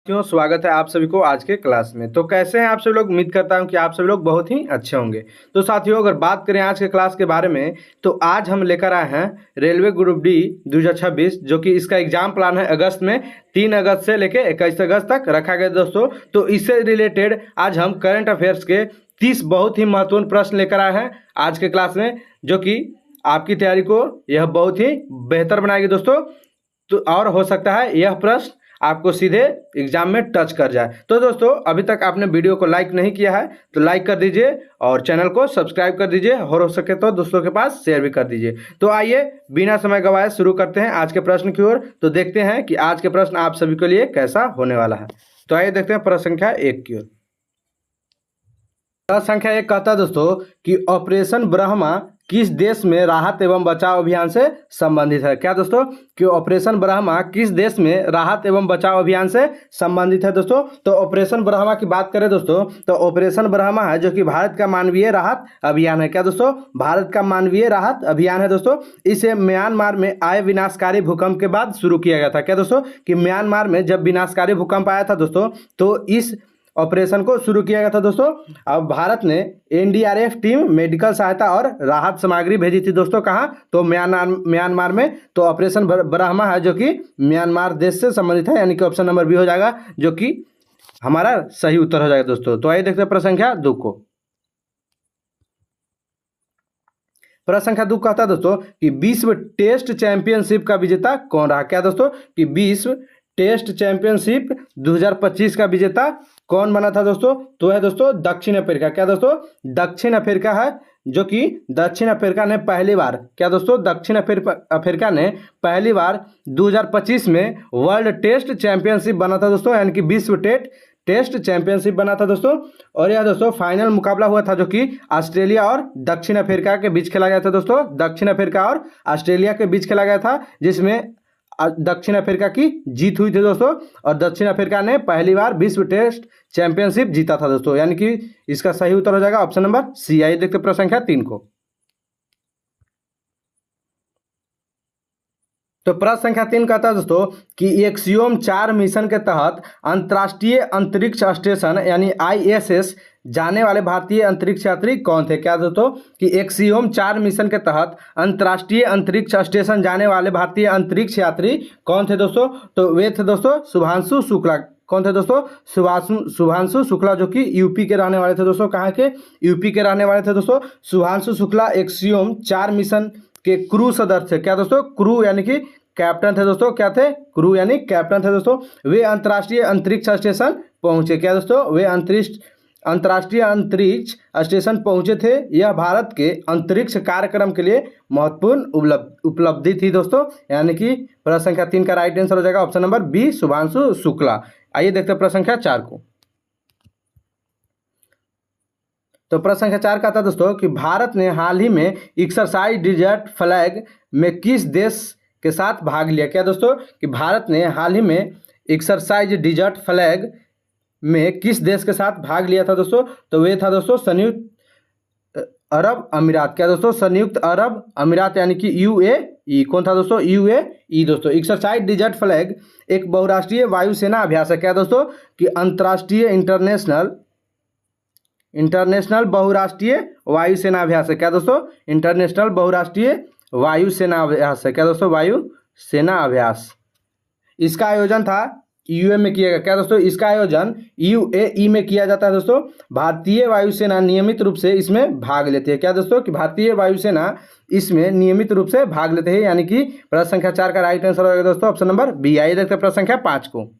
क्यों स्वागत है आप सभी को आज के क्लास में। तो कैसे हैं आप सभी लोग। उम्मीद करता हूं कि आप सभी लोग बहुत ही अच्छे होंगे। तो साथियों, अगर बात करें आज के क्लास के बारे में, तो आज हम लेकर आए हैं रेलवे ग्रुप डी 2026, जो कि इसका एग्जाम प्लान है अगस्त में 3 अगस्त से लेकर 21 अगस्त तक रखा गया दोस्तों। तो इससे रिलेटेड आज हम करंट अफेयर्स के 30 बहुत ही महत्वपूर्ण प्रश्न लेकर आए हैं आज के क्लास में, जो कि आपकी तैयारी को यह बहुत ही बेहतर बनाएगी दोस्तों। तो और हो सकता है यह प्रश्न आपको सीधे एग्जाम में टच कर जाए। तो दोस्तों, अभी तक आपने वीडियो को लाइक नहीं किया है तो लाइक कर दीजिए और चैनल को सब्सक्राइब कर दीजिए, और हो सके तो दोस्तों के पास शेयर भी कर दीजिए। तो आइए बिना समय गवाए शुरू करते हैं आज के प्रश्न की ओर। तो देखते हैं कि आज के प्रश्न आप सभी के लिए कैसा होने वाला है। तो आइए देखते हैं प्रश्न संख्या 1 की ओर। प्रश्न संख्या 1 कहता है दोस्तों कि ऑपरेशन ब्रह्मा किस देश में राहत एवं बचाव अभियान से संबंधित है। क्या दोस्तों, कि ऑपरेशन ब्रह्मा किस देश में राहत एवं बचाव अभियान से संबंधित है दोस्तों। तो ऑपरेशन ब्रह्मा की बात करें दोस्तों, तो ऑपरेशन ब्रह्मा है जो कि भारत का मानवीय राहत अभियान है। क्या दोस्तों, भारत का मानवीय राहत अभियान है दोस्तों। इसे म्यांमार में आए विनाशकारी भूकंप के बाद शुरू किया गया था। क्या दोस्तों, कि म्यांमार में जब विनाशकारी भूकंप आया था दोस्तों, तो इस ऑपरेशन को शुरू किया गया था दोस्तों। अब भारत ने एनडीआरएफ टीम, मेडिकल सहायता और राहत सामग्री भेजी थी दोस्तों। कहाँ, तो म्यांमार में। तो ऑपरेशन ब्रह्मा है जो कि म्यांमार देश से संबंधित है, यानी कि ऑप्शन नंबर बी हो जाएगा, जो कि हमारा सही उत्तर हो जाएगा दोस्तों। तो आइए देखते हैं प्रश्न संख्या 2 को। प्रश्न संख्या 2 कहता है दोस्तों कि विश्व टेस्ट चैंपियनशिप का विजेता कौन रहा। क्या दोस्तों, कि विश्व टेस्ट चैंपियनशिप 2025 का विजेता कौन बना था दोस्तों। तो है दोस्तों दक्षिण अफ्रीका। क्या दोस्तों, दक्षिण अफ्रीका है, जो कि दक्षिण अफ्रीका ने पहली बार, क्या दोस्तों, दक्षिण अफ्रीका ने पहली बार 2025 में वर्ल्ड टेस्ट चैंपियनशिप बना था दोस्तों, यानी कि विश्व टेस्ट चैंपियनशिप बना था दोस्तों। और यह दोस्तों फाइनल मुकाबला हुआ था जो कि ऑस्ट्रेलिया और दक्षिण अफ्रीका के बीच खेला गया था दोस्तों। दक्षिण अफ्रीका और ऑस्ट्रेलिया के बीच खेला गया था, जिसमें दक्षिण अफ्रीका की जीत हुई थी दोस्तों। और दक्षिण अफ्रीका ने पहली बार विश्व टेस्ट चैंपियनशिप जीता था दोस्तों, यानी कि इसका सही उत्तर हो जाएगा ऑप्शन नंबर सी। आइए देखते प्रश्न संख्या 3 को। तो प्रश्न संख्या 3 कहता है दोस्तों कि एक्सियोम 4 मिशन के तहत अंतर्राष्ट्रीय अंतरिक्ष स्टेशन यानी ISS जाने वाले भारतीय अंतरिक्ष यात्री कौन थे। क्या दोस्तों, कि एक्सियोम 4 मिशन के तहत अंतर्राष्ट्रीय अंतरिक्ष स्टेशन जाने वाले भारतीय अंतरिक्ष यात्री कौन थे दोस्तों। तो वे थे दोस्तों शुभांशु शुक्ला। कौन थे दोस्तों, शुभांशु शुक्ला, जो कि यूपी के रहने वाले थे दोस्तों। कहाँ के, यूपी के रहने वाले थे दोस्तों। शुभांशु शुक्ला एक्सियोम 4 मिशन के क्रू सदस्य थे। क्या दोस्तों, क्रू यानी कि कैप्टन थे दोस्तों। क्या थे, क्रू यानी कैप्टन थे दोस्तों। वे अंतर्राष्ट्रीय अंतरिक्ष स्टेशन पहुंचे। क्या दोस्तों, वे अंतर्राष्ट्रीय अंतरिक्ष स्टेशन पहुंचे थे। यह भारत के अंतरिक्ष कार्यक्रम के लिए महत्वपूर्ण उपलब्धि थी दोस्तों, यानी कि प्रश्न संख्या 3 का राइट आंसर हो जाएगा option number B, Shubhanshu Shukla. आइए देखते हैं प्रश्न संख्या 4 को। तो प्रश्न संख्या 4 का था दोस्तों कि भारत ने हाल ही में एक्सरसाइज डिजर्ट फ्लैग में किस देश के साथ भाग लिया। क्या दोस्तों, कि भारत ने हाल ही में एक्सरसाइज डिजर्ट फ्लैग में किस देश के साथ भाग लिया था दोस्तों। तो वे था दोस्तों संयुक्त अरब अमीरात। क्या दोस्तों, संयुक्त अरब अमीरात, यानी कि UAE। कौन था दोस्तों, UAE दोस्तों। एक्सरसाइज डिजर्ट फ्लैग एक बहुराष्ट्रीय वायुसेना अभ्यास है। क्या दोस्तों, कि अंतर्राष्ट्रीय इंटरनेशनल बहुराष्ट्रीय वायुसेना अभ्यास है। क्या दोस्तों, इंटरनेशनल बहुराष्ट्रीय वायुसेना अभ्यास है। क्या दोस्तों, वायुसेना अभ्यास। इसका आयोजन था UAE में किया गया। क्या दोस्तों, इसका आयोजन UAE में किया जाता है दोस्तों। भारतीय वायुसेना नियमित रूप से इसमें भाग लेती है। क्या दोस्तों, कि भारतीय वायुसेना इसमें नियमित रूप से भाग लेते हैं, यानी कि प्रश्न संख्या 4 का राइट आंसर होगा दोस्तों ऑप्शन नंबर बी। आइए देखते हैं प्रश्न संख्या 5 को।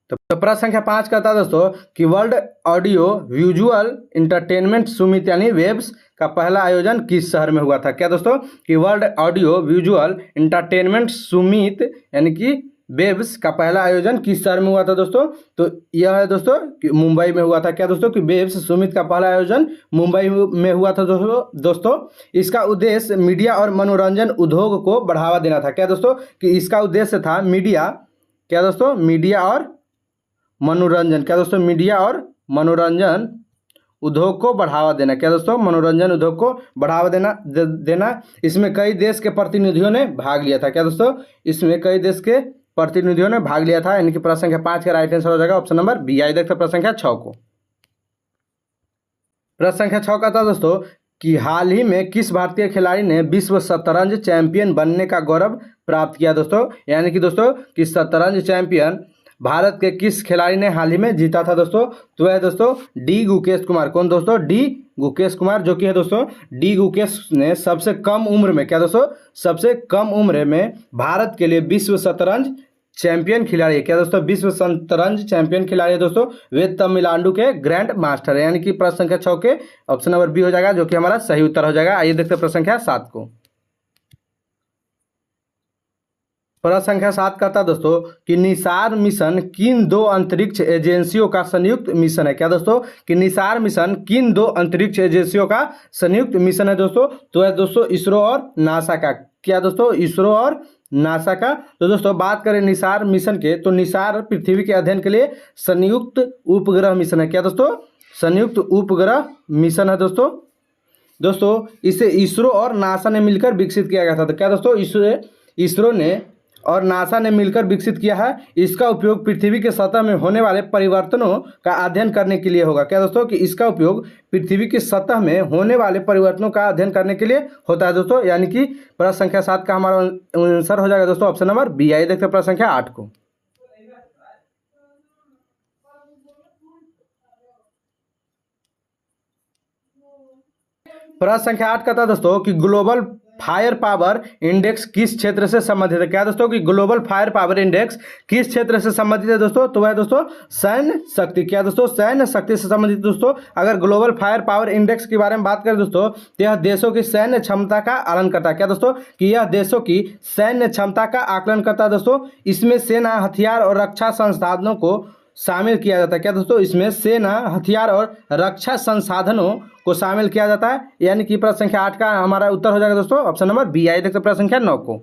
तो प्रश्न संख्या 5 कहता है दोस्तों कि world audio visual entertainment summit यानी वेब्स का पहला आयोजन किस शहर में हुआ था। क्या दोस्तों, कि world audio visual entertainment summit यानी कि वेब्स का पहला आयोजन किस शहर में हुआ था दोस्तों। तो यह है दोस्तों कि मुंबई में हुआ था। क्या दोस्तों, कि वेब्स समिट का पहला आयोजन मुंबई में हुआ था दोस्तों। इसका उद्देश्य मीडिया और मनोरंजन उद्योग को बढ़ावा देना था। क्या दोस्तों, कि इसका उद्देश्य था मीडिया, क्या दोस्तों, मीडिया और मनोरंजन। क्या दोस्तों, मीडिया और मनोरंजन उद्योग को बढ़ावा देना। क्या दोस्तों, मनोरंजन उद्योग को बढ़ावा देना। इसमें कई देश के प्रतिनिधियों ने भाग लिया था। क्या दोस्तों, इसमें कई देश के प्रतिनिधियों ने भाग लिया था, यानी कि प्रश्न संख्या 5 का राइट आंसर हो जाएगा ऑप्शन नंबर बी। आइए देखते हैं प्रश्न संख्या 6 को। प्रश्न संख्या 6 का था दोस्तों कि हाल ही में किस भारतीय खिलाड़ी ने विश्व शतरंज चैंपियन बनने का गौरव प्राप्त किया दोस्तों, यानी कि दोस्तों कि शतरंज चैंपियन भारत के किस खिलाड़ी ने हाल ही में जीता था दोस्तों, तो वह दोस्तों डी गुकेश कुमार। कौन दोस्तों, डी गुकेश कुमार, जो कि है दोस्तों डी गुकेश ने सबसे कम उम्र में, क्या दोस्तों, सबसे कम उम्र में भारत के लिए विश्व शतरंज चैंपियन खिलाड़ी है। क्या दोस्तों, विश्व शतरंज चैंपियन खिलाड़ी है दोस्तों, वे तमिलनाडु के ग्रैंड मास्टर है, यानी कि प्रश्न संख्या 6 के ऑप्शन नंबर बी हो जाएगा, जो कि हमारा सही उत्तर हो जाएगा। आइए देखते हैं प्रश्न संख्या 7 को। प्रश्न संख्या 7 कहता है दोस्तों कि निसार मिशन किन दो अंतरिक्ष एजेंसियों का संयुक्त मिशन है। क्या दोस्तों, कि निसार मिशन किन दो अंतरिक्ष एजेंसियों का संयुक्त मिशन है दोस्तों, तो है दोस्तों इसरो और नासा का। क्या दोस्तों, इसरो और नासा का। तो दोस्तों बात करें निसार मिशन के, तो निसार पृथ्वी के अध्ययन के लिए संयुक्त उपग्रह मिशन है। क्या दोस्तों, संयुक्त उपग्रह मिशन है दोस्तों इसे इसरो और नासा ने मिलकर विकसित किया गया था। तो क्या दोस्तों, इसरो ने और नासा ने मिलकर विकसित किया है। इसका उपयोग पृथ्वी के सतह में होने वाले परिवर्तनों का अध्ययन करने के लिए होगा। क्या दोस्तों, कि इसका उपयोग पृथ्वी की सतह में होने वाले परिवर्तनों का अध्ययन करने के लिए होता है दोस्तों, यानी कि प्रश्न संख्या 7 का हमारा आंसर हो जाएगा दोस्तों ऑप्शन नंबर बी। आइए देखते हैं प्रश्न संख्या 8 को। प्रश्न संख्या 8 का था दोस्तों कि ग्लोबल फायर पावर इंडेक्स किस क्षेत्र से संबंधित है। क्या दोस्तों, कि ग्लोबल फायर पावर इंडेक्स किस क्षेत्र से संबंधित है दोस्तों, तो वह दोस्तों सैन्य शक्ति। क्या दोस्तों, सैन्य शक्ति से संबंधित दोस्तों। अगर ग्लोबल फायर पावर इंडेक्स के बारे में बात करें दोस्तों, तो यह देशों की सैन्य क्षमता का आकलन करता है। क्या दोस्तों, कि यह देशों की सैन्य क्षमता का आकलन करता है दोस्तों। इसमें सेना, हथियार और रक्षा संसाधनों को शामिल किया जाता है। क्या दोस्तों, इसमें सेना, हथियार और रक्षा संसाधनों को शामिल किया जाता है, यानी कि प्रश्न संख्या 8 का हमारा उत्तर हो जाएगा दोस्तों ऑप्शन नंबर बी। आइए देखते हैं प्रश्न संख्या 9 को।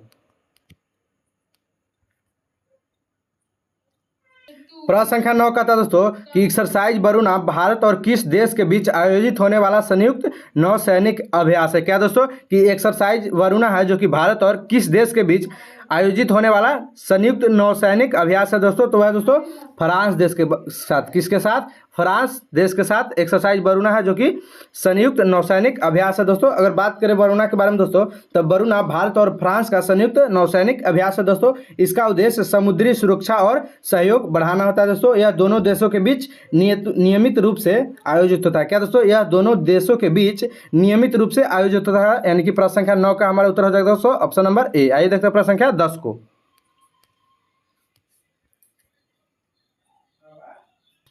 प्रश्न संख्या 9 का था दोस्तों कि एक्सरसाइज वरुणा भारत और किस देश के बीच आयोजित होने वाला संयुक्त नौसैनिक अभ्यास है। क्या दोस्तों, कि एक्सरसाइज वरुणा है जो कि भारत और किस देश के बीच आयोजित होने वाला संयुक्त नौसैनिक अभ्यास है दोस्तों, तो वह दोस्तों फ्रांस देश के साथ, किसके साथ, फ्रांस देश के साथ एक्सरसाइज वरुणा है जो कि संयुक्त नौसैनिक अभ्यास है दोस्तों। अगर बात करें वरुणा के बारे में दोस्तों, तो वरुणा भारत और फ्रांस का संयुक्त नौसैनिक अभ्यास है दोस्तों। इसका उद्देश्य समुद्री सुरक्षा और सहयोग बढ़ाना होता है दोस्तों। यह दोनों देशों के बीच नियमित रूप से आयोजित होता है। क्या दोस्तों, यह दोनों देशों के बीच नियमित रूप से आयोजित होता है, यानी कि प्रश्न संख्या 9 का हमारा उत्तर हो जाएगा दोस्तों ऑप्शन नंबर ए। आइए देखते हैं प्रश्न संख्या 10 को।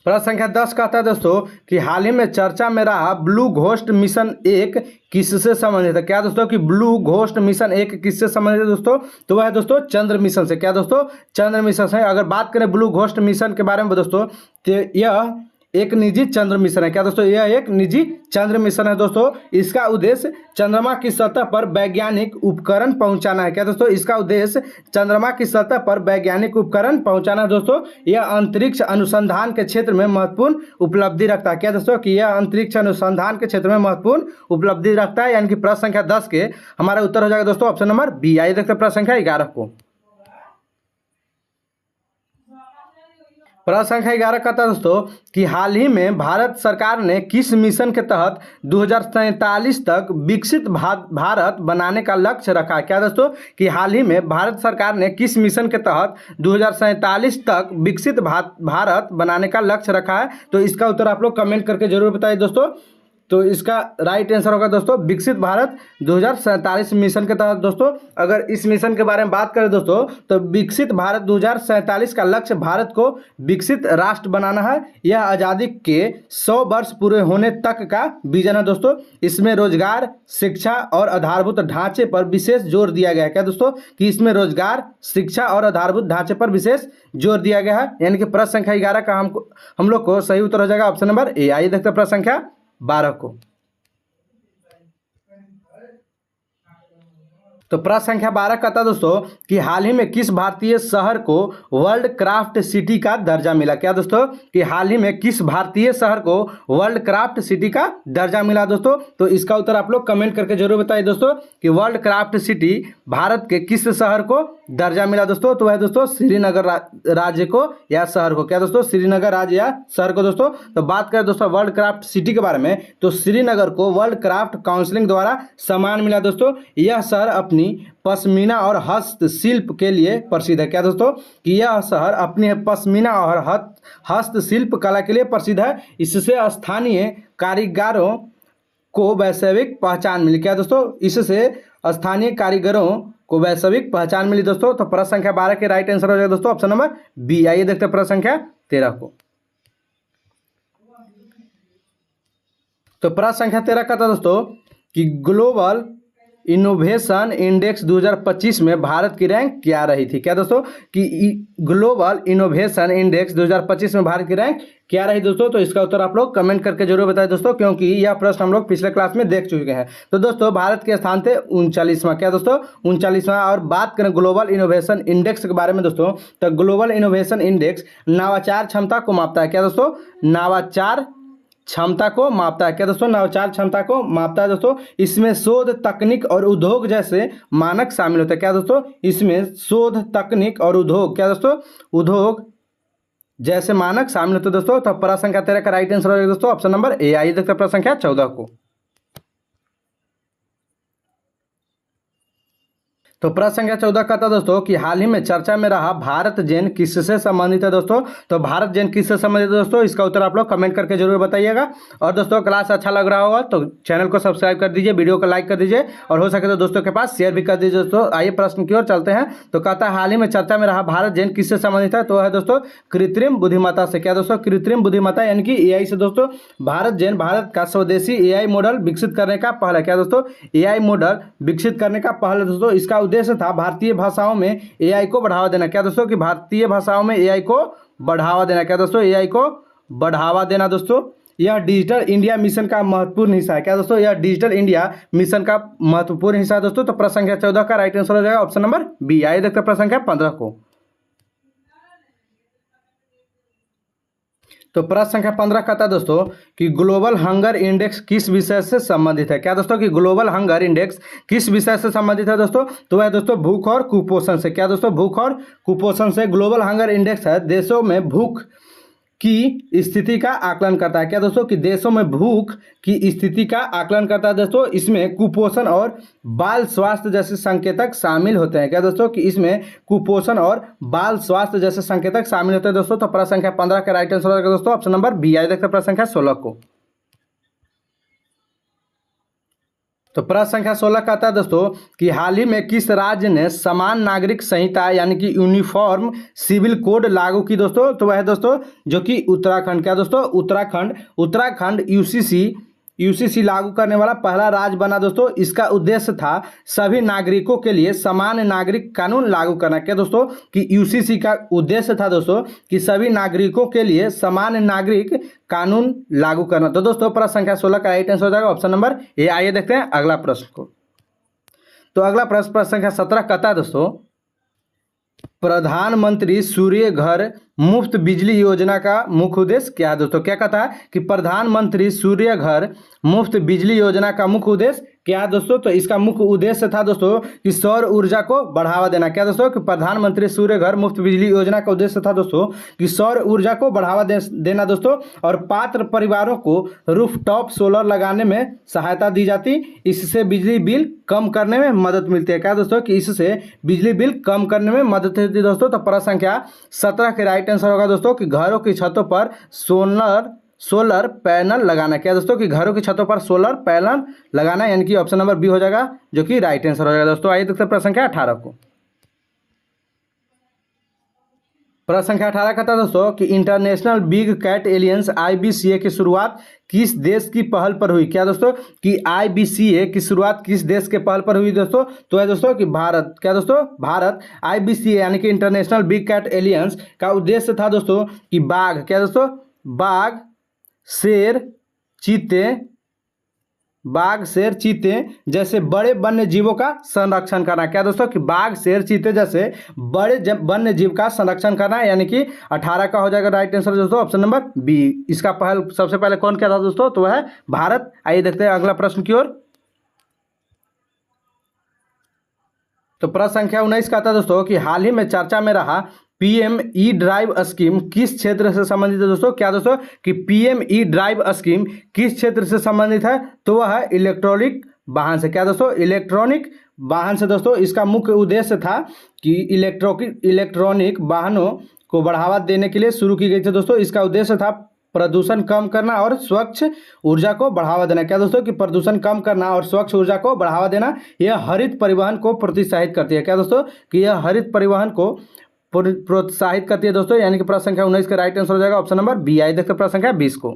प्रश्न संख्या 10 कहता है दोस्तों कि हाल ही में चर्चा में रहा ब्लू घोस्ट मिशन 1 किससे संबंधित है। क्या दोस्तों, कि ब्लू घोस्ट मिशन 1 किससे संबंधित है दोस्तों, तो वह दोस्तों चंद्र मिशन से। क्या दोस्तों, चंद्र मिशन से। अगर बात करें ब्लू घोस्ट मिशन के बारे में दोस्तों, तो यह एक निजी चंद्र मिशन है। क्या दोस्तों, यह एक निजी चंद्र मिशन है दोस्तों। इसका उद्देश्य चंद्रमा की सतह पर वैज्ञानिक उपकरण पहुंचाना है। क्या दोस्तों, इसका उद्देश्य चंद्रमा की सतह पर वैज्ञानिक उपकरण पहुंचाना है दोस्तों। यह अंतरिक्ष अनुसंधान के क्षेत्र में महत्वपूर्ण उपलब्धि रखता है। क्या दोस्तों, कि यह अंतरिक्ष अनुसंधान के क्षेत्र में महत्वपूर्ण उपलब्धि रखता है, यानी कि प्रश्न संख्या 10 के हमारा उत्तर हो जाएगा दोस्तों ऑप्शन नंबर बी। आइए देखते हैं प्रश्न संख्या 11 को। प्रश्न संख्या 11 कहता है दोस्तों कि हाल ही में भारत सरकार ने किस मिशन के तहत 2047 तक विकसित भारत बनाने का लक्ष्य रखा है। क्या दोस्तों, कि हाल ही में भारत सरकार ने किस मिशन के तहत 2047 तक विकसित भारत बनाने का लक्ष्य रखा है, तो इसका उत्तर आप लोग कमेंट करके जरूर बताइए दोस्तों। तो इसका राइट आंसर होगा दोस्तों विकसित भारत 2047 मिशन के तहत दोस्तों। अगर इस मिशन के बारे में बात करें दोस्तों, तो विकसित भारत 2047 का लक्ष्य भारत को विकसित राष्ट्र बनाना है। यह आज़ादी के 100 वर्ष पूरे होने तक का विजन है दोस्तों। इसमें रोजगार, शिक्षा और आधारभूत ढांचे पर विशेष जोर दिया गया है। क्या दोस्तों, कि इसमें रोजगार, शिक्षा और आधारभूत ढांचे पर विशेष जोर दिया गया है, यानी कि प्रश्न संख्या 11 का हम लोग को सही उत्तर हो जाएगा ऑप्शन नंबर ए। आइए देखते हैं प्रश्न संख्या 12 को। तो प्रश्न संख्या 12 कहता है दोस्तों कि हाल ही में किस भारतीय शहर को वर्ल्ड क्राफ्ट सिटी का दर्जा मिला। क्या दोस्तों कि हाल ही में किस भारतीय शहर को वर्ल्ड क्राफ्ट सिटी का दर्जा मिला दोस्तों। तो इसका उत्तर आप लोग कमेंट करके जरूर बताइए दोस्तों कि वर्ल्ड क्राफ्ट सिटी भारत के किस शहर को दर्जा मिला दोस्तों। तो वह दोस्तों श्रीनगर राज्य को या शहर को। क्या दोस्तों श्रीनगर राज्य या शहर को दोस्तों। तो बात करें दोस्तों वर्ल्ड क्राफ्ट सिटी के बारे में तो श्रीनगर को वर्ल्ड क्राफ्ट काउंसिल द्वारा सम्मान मिला दोस्तों। यह शहर अपनी पश्मीना और हस्तशिल्प के लिए प्रसिद्ध है। क्या दोस्तों कि यह शहर अपनी पश्मीना और हस्तशिल्प कला के लिए प्रसिद्ध है। इससे स्थानीय कारीगरों को वैश्विक पहचान मिली। क्या दोस्तों इससे स्थानीय कारीगरों को वैश्विक पहचान मिली दोस्तों। तो प्रश्न संख्या 12 के राइट आंसर हो जाएगा दोस्तों ऑप्शन नंबर बी। आइए देखते हैं प्रश्न संख्या 13 को। तो प्रश्न संख्या 13 का था दोस्तों कि ग्लोबल इनोवेशन इंडेक्स 2025 में भारत की रैंक क्या रही थी। क्या दोस्तों कि ग्लोबल इनोवेशन इंडेक्स 2025 में भारत की रैंक क्या रही दोस्तों। तो इसका उत्तर आप लोग कमेंट करके जरूर बताएं दोस्तों क्योंकि यह प्रश्न हम लोग पिछले क्लास में देख चुके हैं। तो दोस्तों भारत के स्थान थे 39वां। क्या दोस्तों 39वां। और बात करें ग्लोबल इनोवेशन इंडेक्स के बारे में दोस्तों तो ग्लोबल इनोवेशन इंडेक्स नवाचार क्षमता को मापता है। क्या दोस्तों नवाचार क्षमता को मापता है। क्या दोस्तों नवाचार क्षमता को मापता है दोस्तों। इसमें शोध तकनीक और उद्योग जैसे मानक शामिल होते हैं। क्या दोस्तों इसमें शोध तकनीक और उद्योग क्या दोस्तों उद्योग जैसे मानक शामिल होते हैं दोस्तों। तो प्रश्न संख्या 13 का राइट आंसर हो जाएगा दोस्तों ऑप्शन नंबर ए। आइए देखते हैं प्रश्न संख्या 14 को। तो प्रश्न संख्या 14 का था दोस्तों कि हाल ही में चर्चा में रहा भारत जेन किससे संबंधित है दोस्तों। तो भारत जेन किससे संबंधित है दोस्तों इसका उत्तर आप लोग कमेंट करके जरूर बताइएगा। और दोस्तों क्लास अच्छा लग रहा होगा तो चैनल को सब्सक्राइब कर दीजिए, वीडियो को लाइक कर दीजिए और हो सके तो दोस्तों के पास शेयर भी कर दीजिए दोस्तों। आइए प्रश्न की ओर चलते हैं। तो कहता है हाल ही में चर्चा में रहा भारत जेन किससे संबंधित है। तो है दोस्तों कृत्रिम बुद्धिमत्ता से। क्या दोस्तों कृत्रिम बुद्धिमत्ता यानी कि एआई से दोस्तों। भारत जेन भारत का स्वदेशी एआई मॉडल विकसित करने का पहल है। क्या दोस्तों एआई मॉडल विकसित करने का पहल है दोस्तों। इसका उद्देश्य था भारतीय भाषाओं में एआई को बढ़ावा देना। क्या दोस्तों कि भारतीय भाषाओं में एआई को बढ़ावा देना। क्या दोस्तों एआई को बढ़ावा देना दोस्तों। यह डिजिटल इंडिया मिशन का महत्वपूर्ण हिस्सा है। क्या दोस्तों यह डिजिटल इंडिया मिशन का महत्वपूर्ण हिस्सा है दोस्तों। तो प्रश्न संख्या 14 का राइट आंसर हो जाएगा ऑप्शन नंबर बी। आइए देखते हैं प्रश्न संख्या 15 को। तो प्रश्न संख्या 15 कहता है दोस्तों कि ग्लोबल हंगर इंडेक्स किस विषय से संबंधित है। क्या दोस्तों कि ग्लोबल हंगर इंडेक्स किस विषय से संबंधित है दोस्तों। तो वह दोस्तों भूख और कुपोषण से। क्या दोस्तों भूख और कुपोषण से। ग्लोबल हंगर इंडेक्स है देशों में भूख की स्थिति का आकलन करता है। क्या दोस्तों कि देशों में भूख की स्थिति का आकलन करता है दोस्तों। इसमें कुपोषण और बाल स्वास्थ्य जैसे संकेतक शामिल होते हैं। क्या दोस्तों कि इसमें कुपोषण और बाल स्वास्थ्य जैसे संकेतक शामिल होते हैं दोस्तों। तो प्रश्न संख्या 15 का राइट आंसर होगा दोस्तों ऑप्शन नंबर बी। आइए देखते हैं प्रश्न संख्या 16 को। तो प्रश्न संख्या 16 कहता है दोस्तों कि हाल ही में किस राज्य ने समान नागरिक संहिता यानी कि यूनिफॉर्म सिविल कोड लागू की दोस्तों। तो वह दोस्तों जो कि उत्तराखंड। क्या दोस्तों उत्तराखंड यूसीसी लागू करने वाला पहला राज्य बना दोस्तों। इसका उद्देश्य था सभी नागरिकों के लिए समान नागरिक कानून लागू करना। क्या दोस्तों कि यूसीसी का उद्देश्य था दोस्तों कि सभी नागरिकों के लिए समान नागरिक कानून लागू करना। तो दोस्तों प्रश्न संख्या 16 का राइट आंसर हो जाएगा ऑप्शन नंबर ए। आइए देखते हैं अगला प्रश्न को। तो अगला प्रश्न संख्या 17 कहता है दोस्तों प्रधानमंत्री सूर्य घर मुफ्त बिजली योजना का मुख्य उद्देश्य क्या है दोस्तों। क्या कहता है कि प्रधानमंत्री सूर्य घर मुफ्त बिजली योजना का मुख्य उद्देश्य क्या है दोस्तों। तो इसका मुख्य उद्देश्य था दोस्तों कि सौर ऊर्जा को बढ़ावा देना। क्या दोस्तों कि प्रधानमंत्री सूर्य घर मुफ्त बिजली योजना का उद्देश्य था दोस्तों कि सौर ऊर्जा को बढ़ावा देना दोस्तों और पात्र परिवारों को रूफटॉप सोलर लगाने में सहायता दी जाती। इससे बिजली बिल कम करने में मदद मिलती है। क्या दोस्तों कि इससे बिजली बिल कम करने में मदद मिलती है दोस्तों। तो प्रश्न संख्या 17 के राइट आंसर होगा दोस्तों कि घरों की छतों पर सोलर पैनल लगाना। क्या दोस्तों कि घरों की छतों पर सोलर पैनल लगाना यानी कि ऑप्शन नंबर बी हो जाएगा जो कि राइट आंसर हो जाएगा दोस्तों। आइए देखते हैं प्रश्न संख्या 18 को। प्रश्न संख्या 18 कहता है दोस्तों कि international big cat alliance IBCA की शुरुआत किस देश की पहल पर हुई। क्या दोस्तों कि IBCA की शुरुआत किस देश के पहल पर हुई दोस्तों। तो है दोस्तों कि भारत। क्या दोस्तों भारत। IBCA यानी कि इंटरनेशनल बिग कैट एलियंस का उद्देश्य था दोस्तों कि बाघ। क्या दोस्तों बाघ शेर चीते बाघ शेर चीते जैसे बड़े वन्य जीवों का संरक्षण करना। क्या दोस्तों कि बाघ शेर चीते जैसे बड़े वन्य जीव का संरक्षण करना, यानी कि 18 का हो जाएगा राइट आंसर दोस्तों ऑप्शन नंबर बी। इसका सबसे पहले कौन क्या था दोस्तों, तो वह है भारत। आइए देखते हैं अगला प्रश्न की ओर। तो प्रश्न संख्या 19 का था दोस्तों कि हाल ही में चर्चा में रहा पीएम ई ड्राइव स्कीम किस क्षेत्र से संबंधित है दोस्तों। क्या दोस्तों कि पीएम ई ड्राइव स्कीम किस क्षेत्र से संबंधित है, तो वह है इलेक्ट्रॉनिक वाहन से। क्या दोस्तों, इलेक्ट्रॉनिक वाहन से। दोस्तों इसका मुख्य उद्देश्य था कि इलेक्ट्रॉनिक वाहनों को बढ़ावा देने के लिए शुरू की गई थी दोस्तों। इसका उद्देश्य था प्रदूषण कम करना और स्वच्छ ऊर्जा को बढ़ावा देना। क्या दोस्तों कि प्रदूषण कम करना और स्वच्छ ऊर्जा को बढ़ावा देना, यह हरित परिवहन को प्रोत्साहित करती है। क्या दोस्तों कि यह हरित परिवहन को प्रोत्साहित करती है दोस्तों, यानी कि प्रश्न संख्या 19 का राइट आंसर हो जाएगा ऑप्शन नंबर बी। आई देखते प्रश्न संख्या 20 को।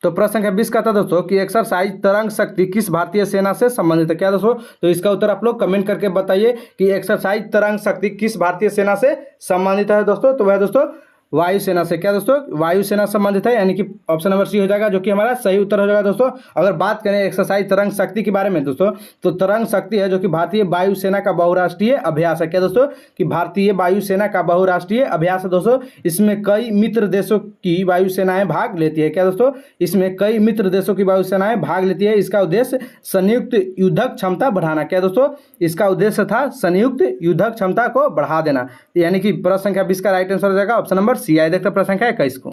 तो प्रश्न संख्या 20 का था दोस्तों कि एक्सरसाइज तरंग शक्ति किस भारतीय सेना से संबंधित है। क्या दोस्तों, तो इसका उत्तर आप लोग कमेंट करके बताइए कि एक्सरसाइज तरंग शक्ति किस भारतीय सेना से संबंधित है दोस्तों, तो वह दोस्तों वायुसेना से। क्या दोस्तों, वायुसेना संबंधित है, यानी कि ऑप्शन नंबर सी हो जाएगा जो कि हमारा सही उत्तर हो जाएगा दोस्तों। अगर बात करें एक्सरसाइज तरंग शक्ति के बारे में दोस्तों, तो तरंग शक्ति है जो कि भारतीय वायुसेना का बहुराष्ट्रीय अभ्यास है। क्या दोस्तों कि भारतीय वायुसेना का बहुराष्ट्रीय अभ्यास है दोस्तों। इसमें कई मित्र देशों की वायुसेनाएं भाग लेती है। क्या दोस्तों, इसमें कई मित्र देशों की वायुसेनाएं भाग लेती है। इसका उद्देश्य संयुक्त युद्धक क्षमता बढ़ाना। क्या दोस्तों, इसका उद्देश्य था संयुक्त युद्धक क्षमता को बढ़ा देना, यानी कि प्रश्न संख्या 20 का राइट आंसर हो जाएगा ऑप्शन नंबर सी। आइए देखते प्रश्न संख्या 21 को।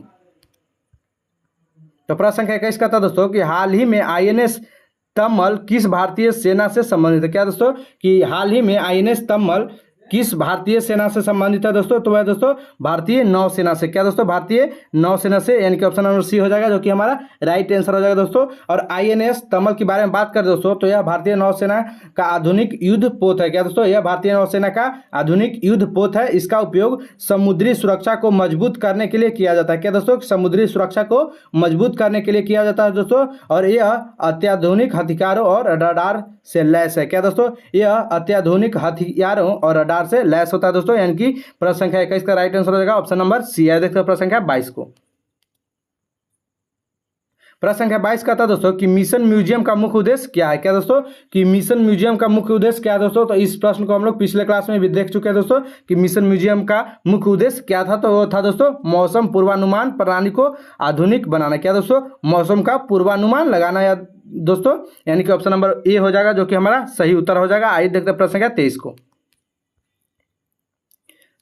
तो प्रश्न संख्या 21 का था दोस्तों कि हाल ही में आईएनएस तमल किस भारतीय सेना से संबंधित है। क्या दोस्तों कि हाल ही में आईएनएस तमल किस भारतीय सेना से संबंधित है दोस्तों, तो वह दोस्तों भारतीय नौसेना से। क्या दोस्तों, भारतीय नौसेना से, यानी कि ऑप्शन नंबर सी हो जाएगा जो कि हमारा राइट आंसर हो जाएगा दोस्तों। और आईएनएस तमल के बारे में बात करें दोस्तों, तो यह भारतीय नौसेना का आधुनिक युद्ध पोत है। क्या दोस्तों, यह भारतीय नौसेना का आधुनिक युद्ध पोत है। इसका उपयोग समुद्री सुरक्षा को मजबूत करने के लिए किया जाता है। क्या दोस्तों, समुद्री सुरक्षा को मजबूत करने के लिए किया जाता है दोस्तों। और यह अत्याधुनिक हथियारों और रडार से लैस है। क्या दोस्तों, यह अत्याधुनिक हथियारों और रडार से लैस होता है दोस्तों, यानी कि प्रश्न संख्या 21 का राइट आंसर हो जाएगा ऑप्शन नंबर सी। है देखते हैं प्रश्न संख्या 22 को। प्रश्न संख्या 22 का था दोस्तों कि मिशन म्यूजियम का मुख्य उद्देश्य क्या है। क्या दोस्तों कि मिशन म्यूजियम का मुख्य उद्देश्य क्या है दोस्तों, तो इस प्रश्न को हम लोग पिछले क्लास में भी देख चुके हैं दोस्तों कि मिशन म्यूजियम का मुख्य उद्देश्य क्या था, तो वो था दोस्तों मौसम पूर्वानुमान प्रणाली को आधुनिक बनाना। क्या दोस्तों, मौसम का पूर्वानुमान लगाना या दोस्तों, यानी कि ऑप्शन नंबर ए हो जाएगा जो कि हमारा सही उत्तर हो जाएगा। आइए देखते हैं प्रश्न संख्या 23 को।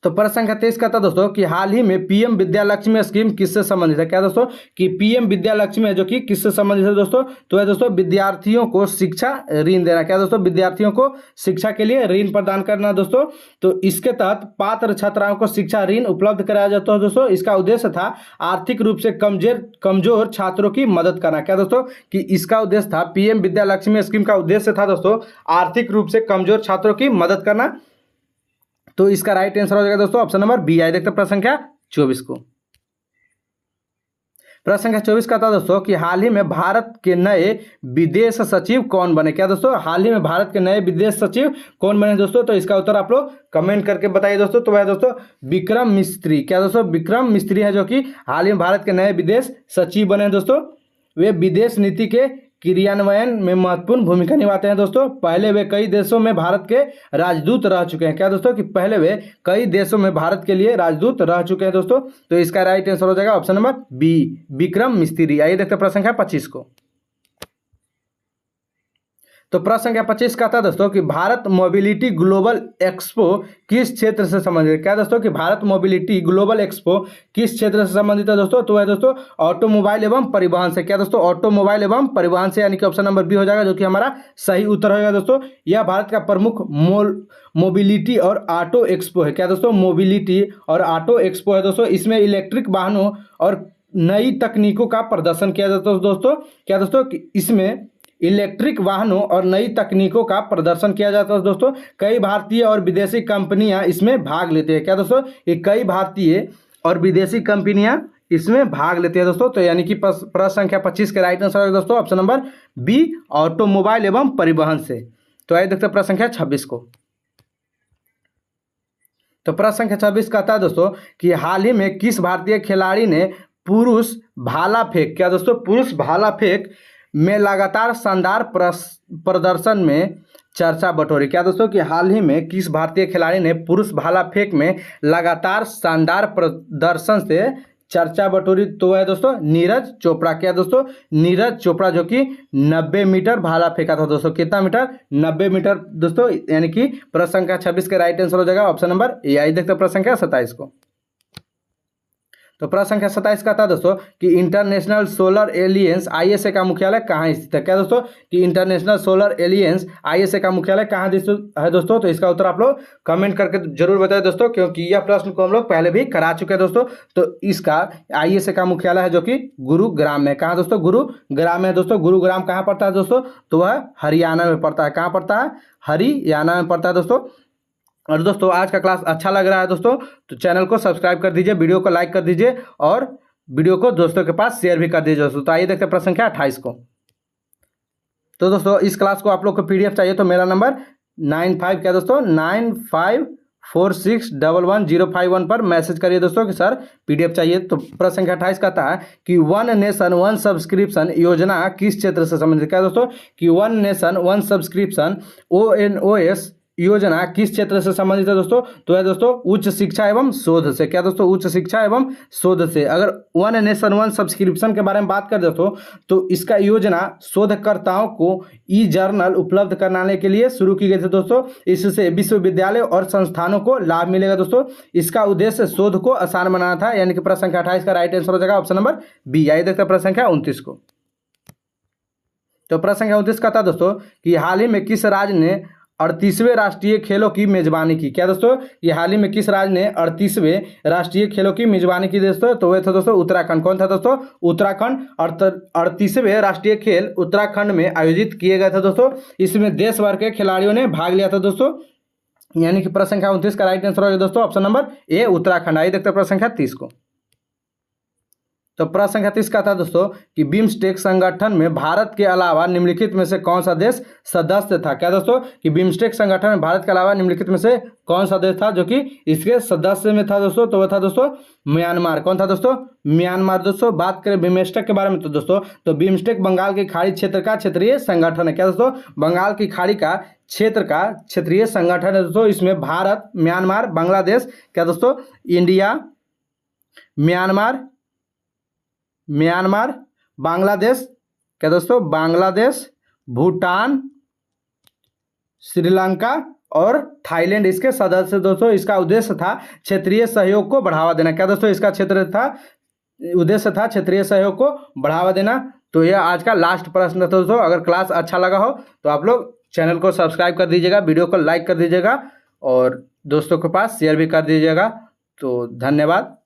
तो प्रश्न संख्या 23 का था दोस्तों कि हाल ही में पीएम विद्या लक्ष्मी स्कीम किससे संबंधित है। क्या दोस्तों कि पीएम विद्या लक्ष्मी है जो कि किससे संबंधित है दोस्तों, तो है दोस्तों विद्यार्थियों को शिक्षा ऋण देना। क्या दोस्तों, विद्यार्थियों को शिक्षा के लिए ऋण प्रदान करना दोस्तों। तो इसके तहत पात्र छात्राओं को शिक्षा ऋण उपलब्ध कराया जाता है दोस्तों। इसका उद्देश्य था आर्थिक रूप से कमजोर छात्रों की मदद करना। क्या दोस्तों कि इसका उद्देश्य था पीएम विद्या लक्ष्मी स्कीम का उद्देश्य था दोस्तों आर्थिक रूप से कमजोर छात्रों की मदद करना। तो इसका राइट आंसर हो जाएगा दोस्तों ऑप्शन नंबर बी। आइए देखते हैं प्रश्न संख्या 24 को। प्रश्न संख्या 24 का था दोस्तों कि हाल ही में भारत के नए विदेश सचिव कौन बने। क्या दोस्तों, हाल ही में भारत के नए विदेश सचिव कौन बने दोस्तों, तो इसका उत्तर आप लोग कमेंट करके बताइए दोस्तों। तो वह दोस्तों विक्रम मिस्त्री। क्या दोस्तों, विक्रम मिस्त्री है जो कि हाल ही में भारत के नए विदेश सचिव बने दोस्तों। वे विदेश नीति के क्रियान्वयन में महत्वपूर्ण भूमिका निभाते हैं दोस्तों। पहले वे कई देशों में भारत के राजदूत रह चुके हैं। क्या दोस्तों कि पहले वे कई देशों में भारत के लिए राजदूत रह चुके हैं दोस्तों। तो इसका राइट आंसर हो जाएगा ऑप्शन नंबर बी, विक्रम मिस्त्री। आइए देखते हैं प्रश्न संख्या 25 को। तो प्रश्न संख्या 25 का था दोस्तों कि भारत मोबिलिटी ग्लोबल एक्सपो किस क्षेत्र से संबंधित है। क्या दोस्तों कि भारत मोबिलिटी ग्लोबल एक्सपो किस क्षेत्र से संबंधित है दोस्तों, तो है दोस्तों ऑटोमोबाइल एवं परिवहन से। क्या दोस्तों, ऑटोमोबाइल एवं परिवहन से, यानी कि ऑप्शन नंबर बी हो जाएगा जो कि हमारा सही उत्तर होगा दोस्तों। यह भारत का प्रमुख मोबिलिटी और ऑटो एक्सपो है। क्या दोस्तों, मोबिलिटी और ऑटो एक्सपो है दोस्तों। इसमें इलेक्ट्रिक वाहनों और नई तकनीकों का प्रदर्शन किया जाता है दोस्तों। क्या दोस्तों कि इसमें इलेक्ट्रिक वाहनों और नई तकनीकों का प्रदर्शन किया जाता है दोस्तों। कई भारतीय और विदेशी कंपनियां इसमें भाग लेते हैं। क्या दोस्तों, ये कई भारतीय और विदेशी कंपनियां इसमें भाग लेते हैं दोस्तों। तो यानी कि प्रश्न संख्या 25 के राइट आंसर है दोस्तों ऑप्शन नंबर बी, ऑटोमोबाइल एवं परिवहन से। तो आइए देखते हैं प्रश्न संख्या 26 को। तो प्रश्न संख्या 26 कहता है दोस्तों कि हाल ही में किस भारतीय खिलाड़ी ने पुरुष भाला फेंक, क्या दोस्तों, पुरुष भाला फेंक में लगातार शानदार प्रदर्शन में चर्चा बटोरी। क्या दोस्तों कि हाल ही में किस भारतीय खिलाड़ी ने पुरुष भाला फेंक में लगातार शानदार प्रदर्शन से चर्चा बटोरी? तो है दोस्तों नीरज चोपड़ा। क्या दोस्तों, नीरज चोपड़ा, जो कि 90 मीटर भाला फेंका था दोस्तों। कितना मीटर? 90 मीटर दोस्तों, यानी कि प्रश्न संख्या 26 का राइट आंसर हो जाएगा ऑप्शन नंबर ए। आई देखते हैं प्रश्न संख्या 27 को। तो प्रश्न संख्या 27 का था दोस्तों कि इंटरनेशनल सोलर एलियंस आईएसए का मुख्यालय कहाँ स्थित है? क्या दोस्तों कि इंटरनेशनल सोलर एलियंस आईएसए का मुख्यालय कहाँ है दोस्तों? तो इसका उत्तर आप लोग कमेंट करके जरूर बताएं दोस्तों, क्योंकि यह प्रश्न को हम लोग पहले भी करा चुके हैं दोस्तों। तो इसका आईएसए का मुख्यालय है जो कि गुरुग्राम में। कहाँ दोस्तों? गुरुग्राम में दोस्तों। गुरुग्राम कहाँ पड़ता है दोस्तों? तो वह हरियाणा में पड़ता है। कहाँ पड़ता है? हरियाणा में पड़ता है दोस्तों। और दोस्तों आज का क्लास अच्छा लग रहा है दोस्तों, तो चैनल को सब्सक्राइब कर दीजिए, वीडियो को लाइक कर दीजिए और वीडियो को दोस्तों के पास शेयर भी कर दीजिए दोस्तों। तो आइए देखते हैं प्रश्न संख्या 28 को। तो दोस्तों इस क्लास को आप लोग को पीडीएफ चाहिए तो मेरा नंबर 95 क्या दोस्तों 9546111051 पर मैसेज करिए दोस्तों कि सर पीडीएफ चाहिए। तो प्रश्न संख्या 28 कहता है कि वन नेशन वन सब्सक्रिप्शन योजना किस क्षेत्र से संबंधित? क्या दोस्तों कि one nation one subscription ONOS योजना किस क्षेत्र से संबंधित है दोस्तों? तो है दोस्तों उच्च शिक्षा एवं शोध से। क्या दोस्तों? उच्च शिक्षा एवं शोध से। अगर वन नेशन वन सब्सक्रिप्शन के बारे में बात कर दोस्तों, तो इसका योजना शोधकर्ताओं को ई जर्नल उपलब्ध कराने के लिए शुरू की गई थी दोस्तों। इससे विश्वविद्यालय और संस्थानों को लाभ मिलेगा दोस्तों। इसका उद्देश्य शोध को आसान बनाना था, यानी कि प्रश्न संख्या 28 का राइट आंसर हो जाएगा ऑप्शन नंबर बी। आइए देखते हैं प्रश्न संख्या 29 को। तो प्रश्न संख्या 29 का था दोस्तों कि हाल ही में किस राज्य ने 38वें राष्ट्रीय खेलों की मेजबानी की? क्या दोस्तों ये हाल ही में किस राज्य ने 38वें राष्ट्रीय खेलों की मेजबानी की दोस्तों? तो वह था दोस्तों उत्तराखंड। कौन था दोस्तों? उत्तराखंड। 38वें राष्ट्रीय खेल उत्तराखंड में आयोजित किए गए थे दोस्तों। इसमें देश भर के खिलाड़ियों ने भाग लिया था दोस्तों, यानी कि प्रश्न संख्या 29 का राइट आंसर होगा दोस्तों ऑप्शन नंबर ए उत्तराखंड। आइए देखते हैं प्रश्न संख्या 30 को। तो प्रश्न संख्या 30 का था दोस्तों कि बिम्स्टेक संगठन में भारत के अलावा निम्नलिखित में से कौन सा देश सदस्य था? क्या दोस्तों कि बिम्स्टेक संगठन में भारत के अलावा निम्नलिखित में से कौन सा देश था जो कि इसके सदस्य में था दोस्तों? तो वह था दोस्तों म्यांमार। कौन था दोस्तों? म्यांमार दोस्तों। बात करें बिम्स्टेक के बारे में तो दोस्तों, तो बिम्स्टेक बंगाल की खाड़ी क्षेत्र का क्षेत्रीय संगठन है। क्या दोस्तों? बंगाल की खाड़ी का क्षेत्र का क्षेत्रीय संगठन है दोस्तों। इसमें भारत, म्यांमार, बांग्लादेश, क्या दोस्तों इंडिया, म्यांमार, बांग्लादेश, क्या दोस्तों बांग्लादेश, भूटान, श्रीलंका और थाईलैंड इसके सदस्य दोस्तों। इसका उद्देश्य था क्षेत्रीय सहयोग को बढ़ावा देना। क्या दोस्तों इसका उद्देश्य था क्षेत्रीय सहयोग को बढ़ावा देना। तो यह आज का लास्ट प्रश्न था दोस्तों। अगर क्लास अच्छा लगा हो तो आप लोग चैनल को सब्सक्राइब कर दीजिएगा, वीडियो को लाइक कर दीजिएगा और दोस्तों के पास शेयर भी कर दीजिएगा। तो धन्यवाद।